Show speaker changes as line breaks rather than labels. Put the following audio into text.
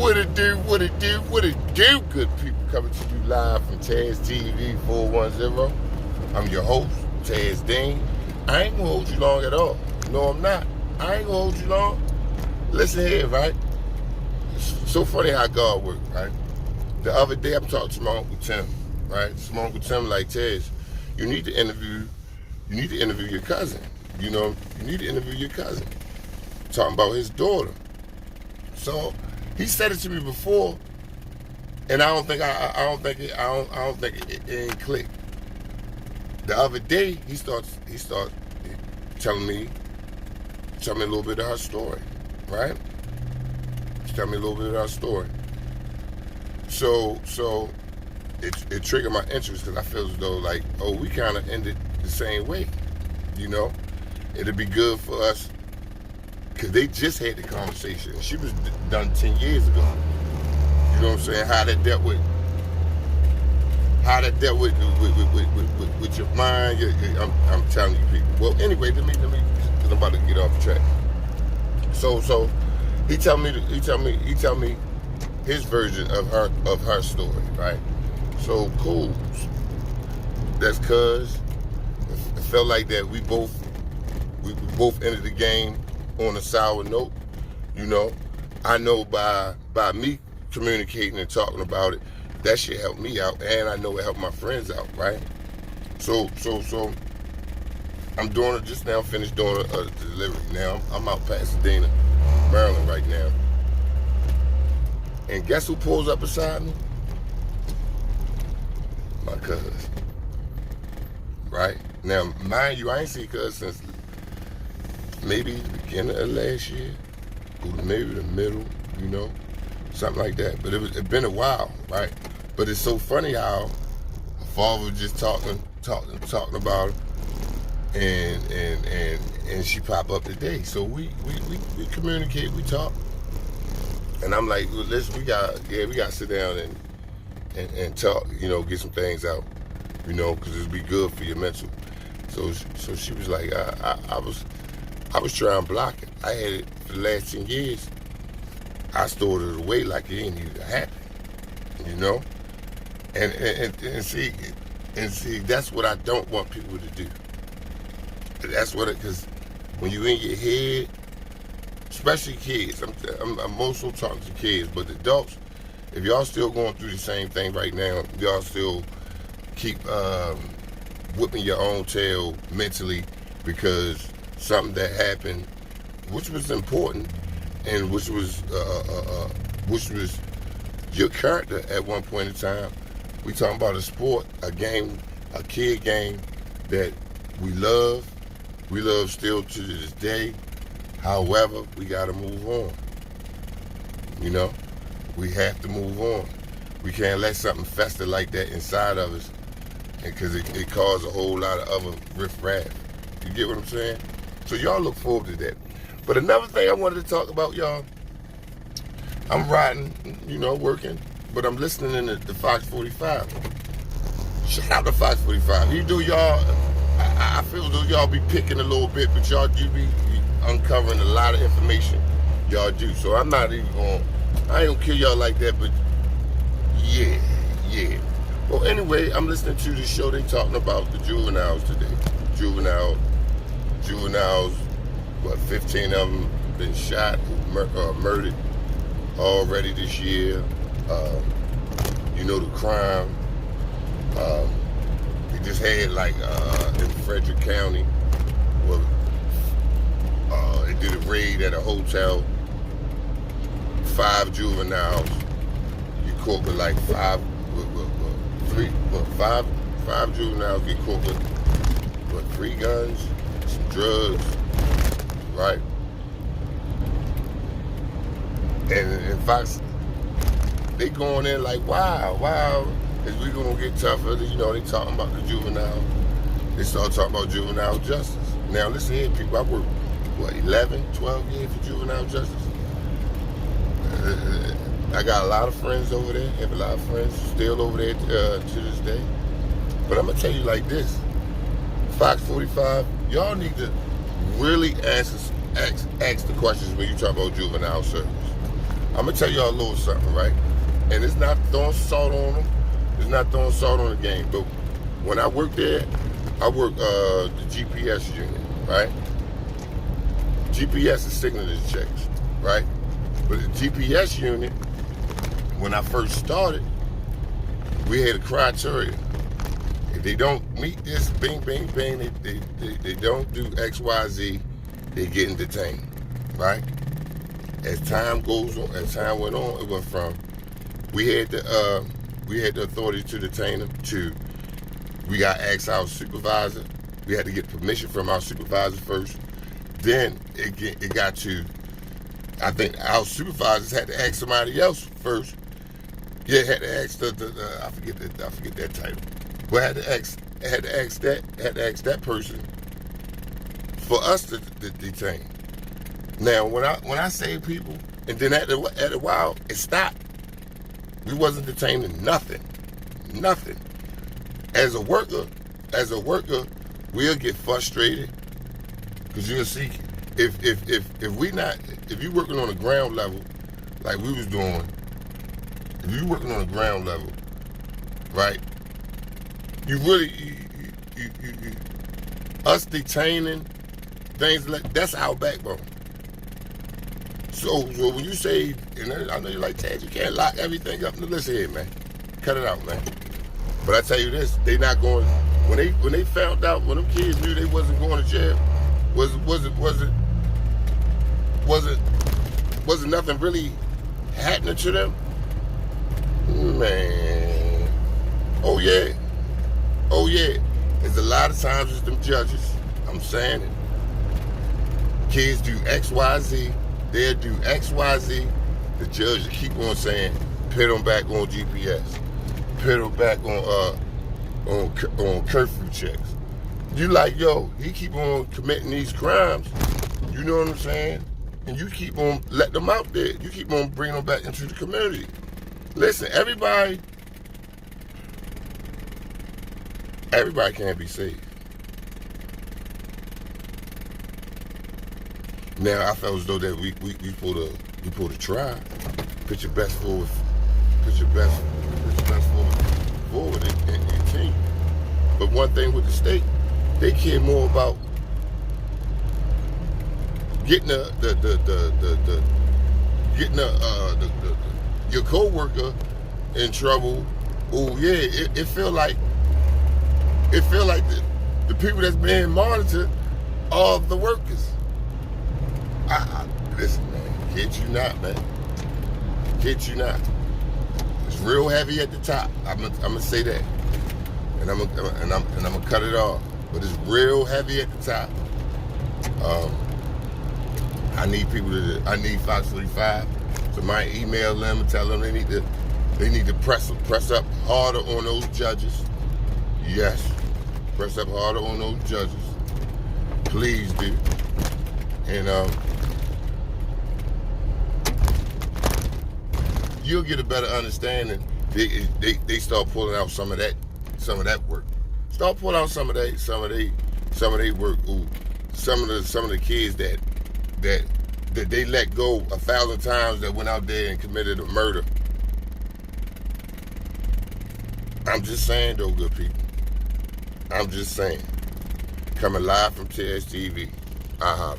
What it do, what it do, what it do, good people, coming to you live from Taz TV 410. I'm your host, Taz Dean. I ain't gonna hold you long at all. No, I'm not. I ain't gonna hold you long. Listen here, right? It's so funny how God works, right? The other day, I'm talking to my Uncle Tim, right? So my Uncle Tim like, Taz, you need to interview your cousin. You know, you need to interview your cousin. Talking about his daughter. So he said it to me before, and I don't think it ain't clicked. The other day he starts telling me a little bit of her story, right? He's telling me a little bit of her story. So it triggered my interest because I feel as though like, oh, we kind of ended the same way, you know. It'd be good for us. Because they just had the conversation. She was done 10 years ago. You know what I'm saying? How that dealt with your mind. I'm telling you people. Well, anyway, let me, because I'm about to get off track. So he tell me his version of her story, right? So cool. That's cause it felt like that we both entered the game on a sour note, you know. I know by me communicating and talking about it, that shit helped me out, and I know it helped my friends out, right? So I'm doing it just now. Finished doing a delivery. Now I'm out Pasadena, Maryland right now, and guess who pulls up beside me? My cousin. Right now, mind you, I ain't seen cousin since maybe the beginning of last year, or maybe the middle, you know, something like that. But it's been a while, right? But it's so funny how my father was just talking about her, and she popped up today. So we communicate, we talk, and I'm like, well, listen, we got to sit down and talk, you know, get some things out, you know, because it'll be good for your mental. So she was like, I was trying to block it. I had it for the last 10 years. I stored it away like it ain't even happen, you know? And see, that's what I don't want people to do. That's what because when you in your head, especially kids, I'm also talking to kids, but adults, if y'all still going through the same thing right now, y'all still keep whipping your own tail mentally because something that happened, which was important, and which was your character at one point in time. We talking about a sport, a game, a kid game that we love still to this day. However, we got to move on. You know, we have to move on. We can't let something fester like that inside of us, because it caused a whole lot of other riff-raff. You get what I'm saying? So y'all look forward to that. But another thing I wanted to talk about, y'all, I'm riding, you know, working, but I'm listening in the Fox 45. Shout out to Fox 45. You do y'all, I feel though y'all be picking a little bit, but y'all do be uncovering a lot of information. Y'all do. So I'm not even I ain't gonna kill y'all like that, but yeah. Well, anyway, I'm listening to the show. They talking about the juveniles today. Juveniles, what, 15 of them been shot, murdered already this year. You know the crime. They just had like in Frederick County, well, they did a raid at a hotel. 5 juveniles. You caught with like 5 juveniles get caught with 3 guns, some drugs, right? And in fact, they going in like, wow, is we gonna get tougher? You know, they talking about the juvenile. They start talking about juvenile justice. Now listen here, people, I worked, 11, 12 years for juvenile justice. I got a lot of friends over there, have a lot of friends still over there to this day. But I'm gonna tell you like this, Fox 45, y'all need to really ask the questions when you talk about juvenile service. I'm gonna tell y'all a little something, right? And it's not throwing salt on them. It's not throwing salt on the game. But when I worked there, I worked the GPS unit, right? GPS is signature checks, right? But the GPS unit, when I first started, we had a criteria. If they don't meet this, bing, bing, bing, they don't do X, Y, Z, they getting detained, right? As time goes on, as time went on, it went from we had the authority to detain them to we got to ask our supervisor. We had to get permission from our supervisor first. Then it got to, I think our supervisors had to ask somebody else first. Yeah, had to ask I forget that title. But had to ask that person for us to detain. Now, when I say people, and then at a while it stopped. We wasn't detaining nothing. As a worker, we'll get frustrated because you'll see if you working on the ground level like we was doing. If you working on the ground level, right? You really us detaining things like that's our backbone. So when you say, and I know you're like, Tad, you can't lock everything up. No, listen here, man. Cut it out, man. But I tell you this, they not going. When they found out, when them kids knew they wasn't going to jail, wasn't nothing really happening to them. Man, oh yeah. There's a lot of times with them judges. I'm saying it. Kids do X, Y, Z. They'll do X, Y, Z. The judge will keep on saying, put them back on GPS. Put them back on curfew checks. You like, yo, he keep on committing these crimes. You know what I'm saying? And you keep on letting them out there. You keep on bringing them back into the community. Listen, everybody can't be safe. Now I felt as though that we pulled a try. Put your best forward. Forward in your team. But one thing with the state, they care more about getting your coworker in trouble. Oh yeah, it feel like the people that's being monitored are the workers. Listen, man, kid you not, man. Kid you not. It's real heavy at the top. I'm gonna say that, and I'm gonna cut it off. But it's real heavy at the top. I need Fox 45. Somebody email them and tell them they need to press up harder on those judges. Yes, press up harder on those judges. Please do. And you'll get a better understanding. They start pulling out some of that work. Start pulling out some of their work. Ooh, some of the kids that they let go 1,000 times that went out there and committed a murder. I'm just saying though, good people. I'm just saying. Coming live from TSTV. I holler.